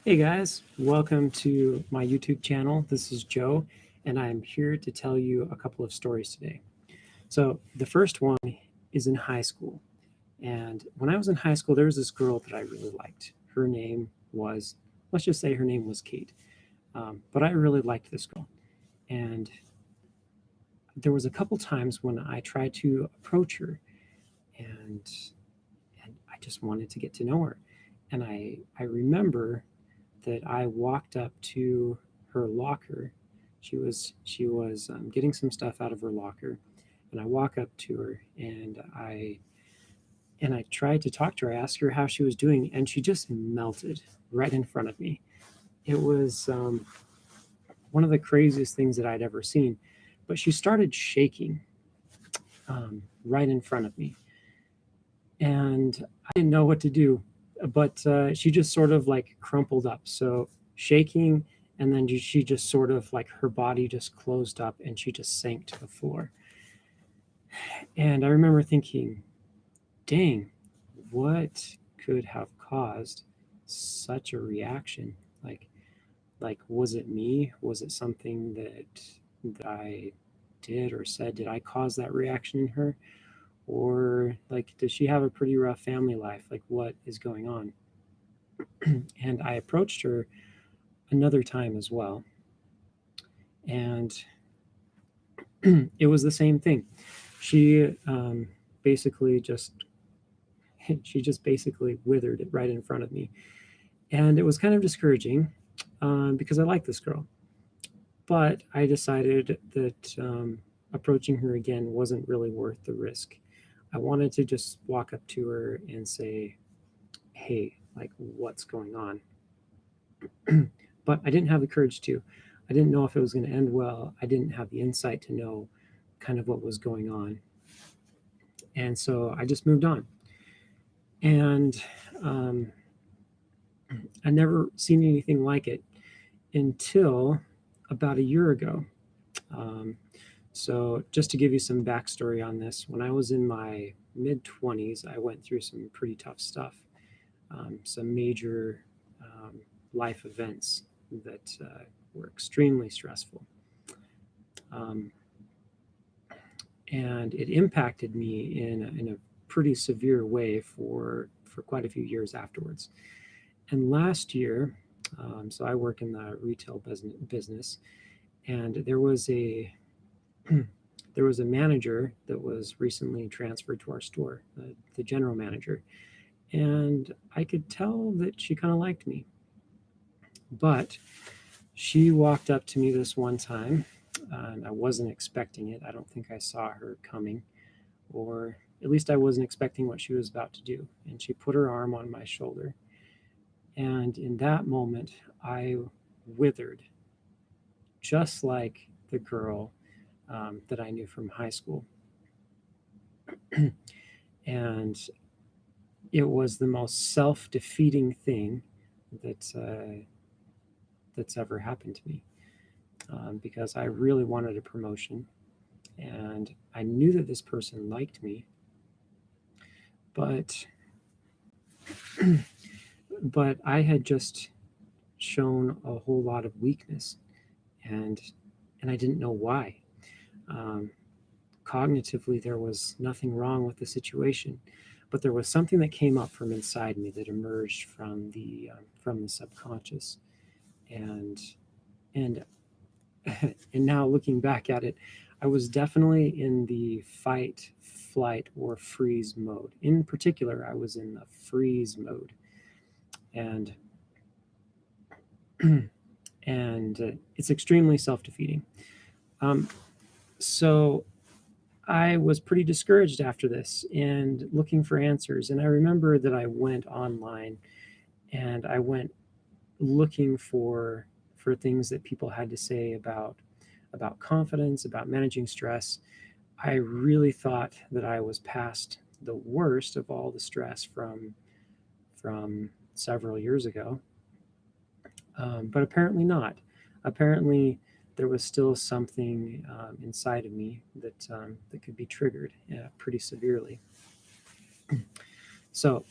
Hey guys, welcome to my YouTube channel. This is Joe, and I'm here to tell you a couple of stories today. So, the first one is in high school. And when I was in high school, there was this girl that I really liked. Her name was, let's just say her name was Kate. But I really liked this girl. And there was a couple times when I tried to approach her and and I just wanted to get to know her. And I remember that I walked up to her locker. She was getting some stuff out of her locker, and I walk up to her and I tried to talk to her. I asked her how she was doing, and she just melted right in front of me. It was one of the craziest things that I'd ever seen. But she started shaking right in front of me, and I didn't know what to do. But she just sort of like crumpled up, so shaking, and then she just sort of like her body just closed up, and she just sank to the floor. And I remember thinking, dang, what could have caused such a reaction? Like was it me? Was it something that I did or said? Did I cause that reaction in her? Or like does she have a pretty rough family life? Like what is going on? And I approached her another time as well, and it was the same thing. She basically just she just basically withered it right in front of me, and it was kind of discouraging because I like this girl. But I decided that approaching her again wasn't really worth the risk. I wanted to just walk up to her and say, "Hey, like, what's going on?" But I didn't have the courage to. I didn't know if it was going to end well. I didn't have the insight to know kind of what was going on. And so I just moved on. And um, I never seen anything like it until about a year ago. Um, so, just to give you some backstory on this, when I was in my mid 20s, I went through some pretty tough stuff, some major um, life events that were extremely stressful. Um, and it impacted me in a pretty severe way for quite a few years afterwards. And last year, so I work in the retail business, and there was a manager that was recently transferred to our store, the general manager, and I could tell that she kind of liked me. But she walked up to me this one time, and I wasn't expecting it. I don't think I saw her coming, or at least I wasn't expecting what she was about to do. And she put her arm on my shoulder. And in that moment, I withered, just like the girl that I knew from high school. And it was the most self-defeating thing that's ever happened to me, because I really wanted a promotion, and I knew that this person liked me, but but I had just shown a whole lot of weakness, and I didn't know why. Um, Cognitively, there was nothing wrong with the situation, but there was something that came up from inside me that emerged from the subconscious, and and and now looking back at it, I was definitely in the fight, flight, or freeze mode. In particular, I was in the freeze mode, and and it's extremely self-defeating. Um, so I was pretty discouraged after this and looking for answers. And I remember that I went online and I went looking for things that people had to say about confidence, about managing stress. I really thought that I was past the worst of all the stress from several years ago, but apparently not. Apparently, there was still something inside of me that could be triggered pretty severely. So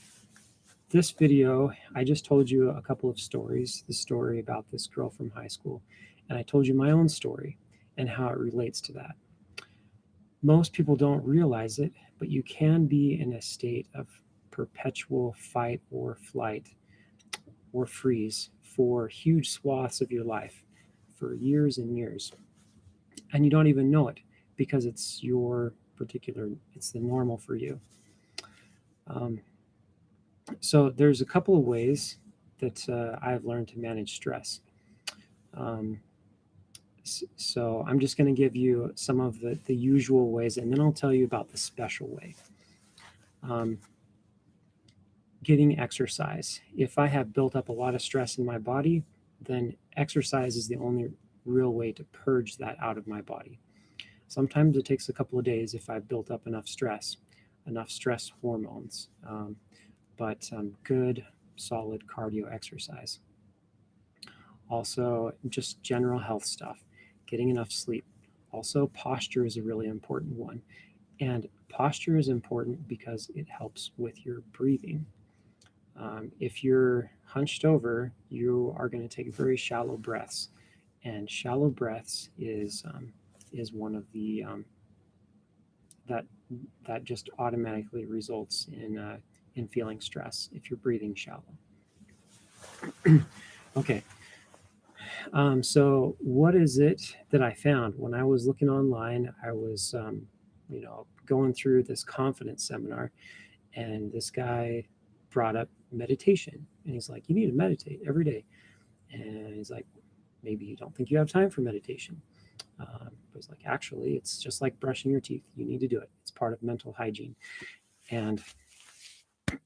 This video, I just told you a couple of stories, the story about this girl from high school, and I told you my own story and how it relates to that. Most people don't realize it, but you can be in a state of perpetual fight or flight or freeze for huge swaths of your life for years and years. And you don't even know it because it's your particular, it's the normal for you. Um, so there's a couple of ways that I've learned to manage stress. Um, so I'm just going to give you some of the usual ways, and then I'll tell you about the special way. Um, Getting exercise. If I have built up a lot of stress in my body, then exercise is the only real way to purge that out of my body. Sometimes it takes a couple of days if I've built up enough stress hormones, but good, solid cardio exercise. Also, just general health stuff, getting enough sleep. Also, posture is a really important one. And posture is important because it helps with your breathing. If you're hunched over, you are going to take very shallow breaths, and shallow breaths is one of the that that just automatically results in feeling stress if you're breathing shallow. Okay, so what is it that I found when I was looking online? I was going through this confidence seminar, and this guy brought up meditation, and he's like, "You need to meditate every day." And he's like, maybe you don't think you have time for meditation. But it's like, actually, it's just like brushing your teeth. You need to do it. It's part of mental hygiene. And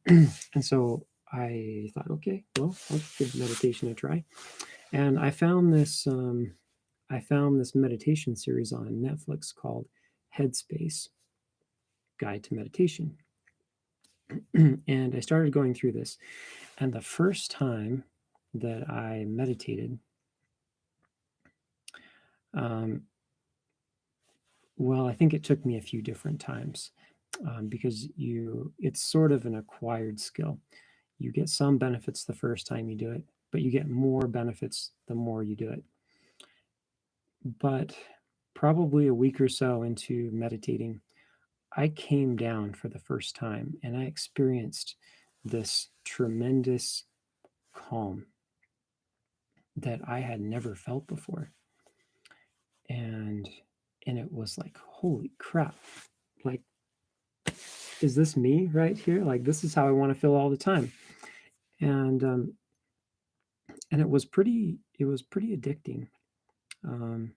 and so I thought, okay, well, I'll give meditation a try. And I found this meditation series on Netflix called Headspace Guide to Meditation. And I started going through this. And the first time that I meditated, um, well, I think it took me a few different times because it's sort of an acquired skill. You get some benefits the first time you do it, but you get more benefits the more you do it. But probably a week or so into meditating, I came down for the first time and I experienced this tremendous calm that I had never felt before. And it was like, holy crap. Like, is this me right here? Like, this is how I want to feel all the time. And it was pretty addicting. Um,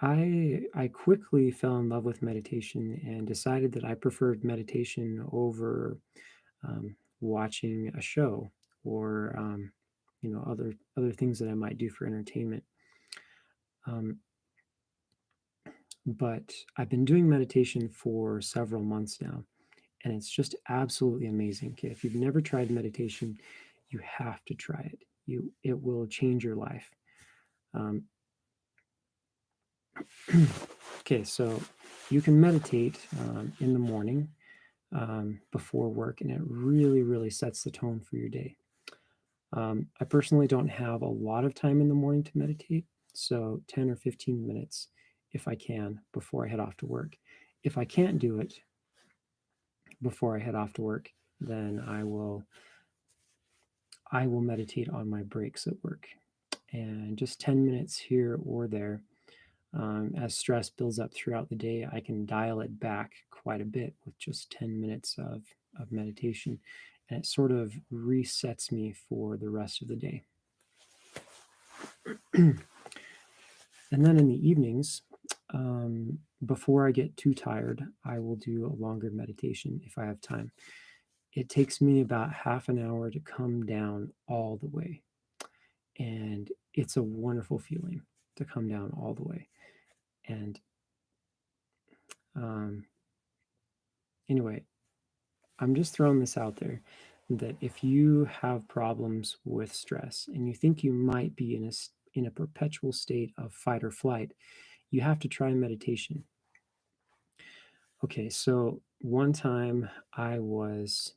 I quickly fell in love with meditation and decided that I preferred meditation over watching a show or other things that I might do for entertainment. Um, but I've been doing meditation for several months now, and it's just absolutely amazing. Okay, if you've never tried meditation, you have to try it. It will change your life. Um, okay, so you can meditate in the morning before work, and it really, really sets the tone for your day. I personally don't have a lot of time in the morning to meditate, so 10 or 15 minutes if I can before I head off to work. If I can't do it before I head off to work, then I will meditate on my breaks at work, and just 10 minutes here or there. As stress builds up throughout the day, I can dial it back quite a bit with just 10 minutes of meditation, and it sort of resets me for the rest of the day. And then in the evenings, before I get too tired, I will do a longer meditation if I have time. It takes me about half an hour to come down all the way. And it's a wonderful feeling to come down all the way. And um, anyway, I'm just throwing this out there that if you have problems with stress and you think you might be in a perpetual state of fight or flight, you have to try meditation. Okay, so one time I was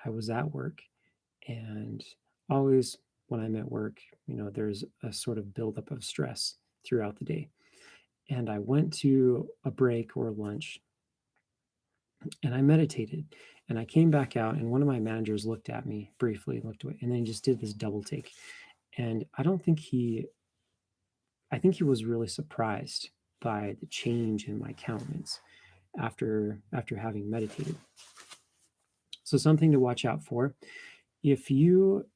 at work And always when I'm at work, there's a sort of buildup of stress throughout the day. And I went to a break or lunch and I meditated. And I came back out, and one of my managers looked at me briefly, looked away, and then he just did this double take. And I think he was really surprised by the change in my countenance after having meditated. So something to watch out for. If you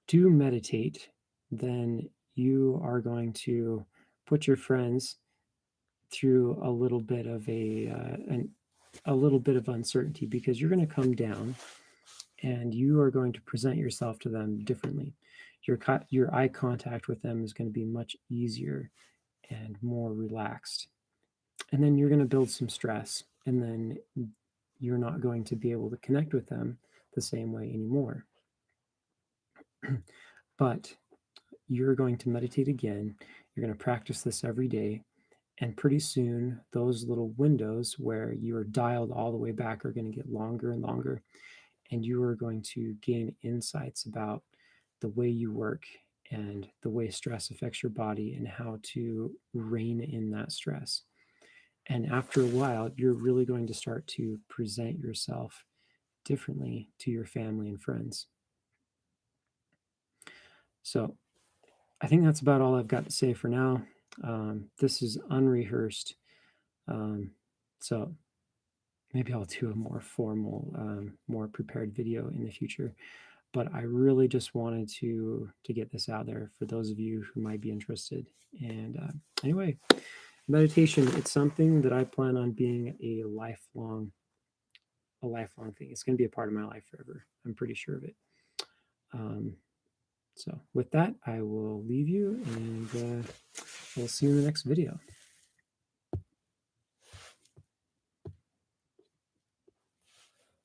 do meditate, then you are going to put your friends through a little bit of a little bit of uncertainty, because you're going to come down and you are going to present yourself to them differently. Your eye contact with them is going to be much easier and more relaxed. And then you're going to build some stress, and then you're not going to be able to connect with them the same way anymore. But you're going to meditate again. You're going to practice this every day. And pretty soon, those little windows where you are dialed all the way back are going to get longer and longer. And you are going to gain insights about the way you work and the way stress affects your body and how to rein in that stress. And after a while, you're really going to start to present yourself differently to your family and friends. So I think that's about all I've got to say for now. This is unrehearsed. Um, so maybe I'll do a more formal, more prepared video in the future. But I really just wanted to get this out there for those of you who might be interested. And anyway, meditation, it's something that I plan on being a lifelong thing. It's going to be a part of my life forever. I'm pretty sure of it. So with that, I will leave you, and we'll see you in the next video.